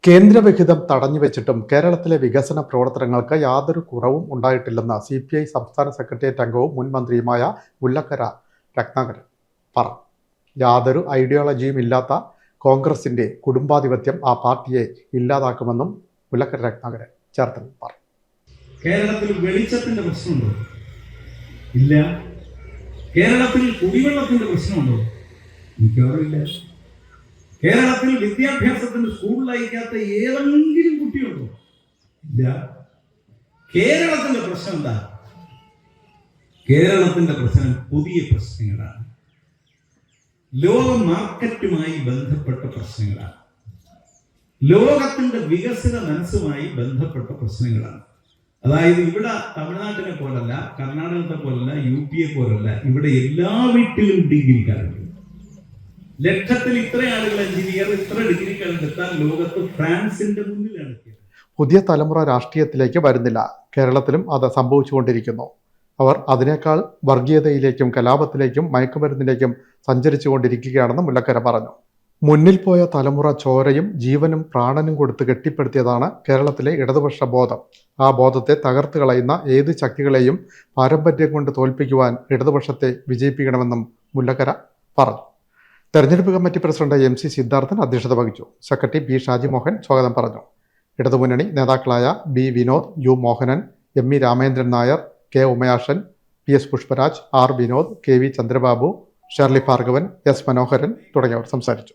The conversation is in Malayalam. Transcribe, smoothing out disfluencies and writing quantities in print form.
കേന്ദ്രവിഹിതം തടഞ്ഞുവെച്ചിട്ടും കേരളത്തിലെ വികസന പ്രവർത്തനങ്ങൾക്ക് യാതൊരു കുറവും ഉണ്ടായിട്ടില്ലെന്ന് CPI സംസ്ഥാന സെക്രട്ടേറിയറ്റ് അംഗവും മുൻ മന്ത്രിയുമായ മുല്ലക്കര രത്നാകരൻ പറഞ്ഞു. യാതൊരു ഐഡിയോളജിയും ഇല്ലാത്ത കോൺഗ്രസിന്റെ കുടുംബാധിപത്യം ആ പാർട്ടിയെ ഇല്ലാതാക്കുമെന്നും മുല്ലക്കര രത്നാകരൻ ചേർത്തലയിൽ പറഞ്ഞു. കേരളത്തിൽ വെളിച്ചത്തിന്റെ പ്രശ്നമുണ്ടോ? ഇല്ല. കേരളത്തിൽ കുടിവെള്ളത്തിന്റെ പ്രശ്നമുണ്ടോ? മിക്കവാറില്ല. കേരളത്തിൽ വിദ്യാഭ്യാസത്തിന് സ്കൂളിൽ അയക്കാത്ത ഏതെങ്കിലും കുട്ടിയുണ്ടോ? ഇല്ല. കേരളത്തിന്റെ പ്രശ്നം എന്താ? കേരളത്തിന്റെ പ്രശ്നം പുതിയ പ്രശ്നങ്ങളാണ്. ലോക മാർക്കറ്റുമായി ബന്ധപ്പെട്ട പ്രശ്നങ്ങളാണ്. ലോകത്തിന്റെ വികസിത മനസ്സുമായി ബന്ധപ്പെട്ട പ്രശ്നങ്ങളാണ്. അതായത് ഇവിടെ തമിഴ്നാട്ടിനെ പോലല്ല, കർണാടകത്തെ പോലല്ല, UP പോലല്ല. ഇവിടെ എല്ലാ വീട്ടിലും ഡിഗ്രിക്കാരുണ്ട്. ലക്ഷത്തിൽ ഇത്ര ആളുകൾ എഞ്ചിനീയർ, ഇത്ര ഡിഗ്രിക്കാരെത്താൻ ലോകത്ത് ഫ്രാൻസിന്റെ മുന്നിലാണ്. പുതിയ തലമുറ രാഷ്ട്രീയത്തിലേക്ക് വരുന്നില്ല. കേരളത്തിലും അത് സംഭവിച്ചുകൊണ്ടിരിക്കുന്നു. അവർ അതിനേക്കാൾ വർഗീയതയിലേക്കും കലാപത്തിലേക്കും മയക്കുമരുന്നിലേക്കും സഞ്ചരിച്ചുകൊണ്ടിരിക്കുകയാണെന്ന് മുല്ലക്കര പറഞ്ഞു. മുന്നിൽ പോയ തലമുറ ചോരയും ജീവനും പ്രാണനും കൊടുത്ത് കെട്ടിപ്പടുത്തിയതാണ് കേരളത്തിലെ ഇടതുപക്ഷ ബോധം. ആ ബോധത്തെ തകർത്ത് കളയുന്ന ഏത് ശക്തികളെയും പാരമ്പര്യം കൊണ്ട് തോൽപ്പിക്കുവാൻ ഇടതുപക്ഷത്തെ വിജയിപ്പിക്കണമെന്നും മുല്ലക്കര പറഞ്ഞു. തെരഞ്ഞെടുപ്പ് കമ്മിറ്റി പ്രസിഡന്റ് MC സിദ്ധാർത്ഥൻ അധ്യക്ഷത വഹിച്ചു. സെക്രട്ടറി B ഷാജിമോഹൻ സ്വാഗതം പറഞ്ഞു. ഇടതുമുന്നണി നേതാക്കളായ B Vinod, U Mohanan, ME Ramendran Nair, K ഉമയാഷൻ, PS Pushparaj, R Vinod, KV Chandrababu, Shirley Bhargavan, S മനോഹരൻ തുടങ്ങിയവർ സംസാരിച്ചു.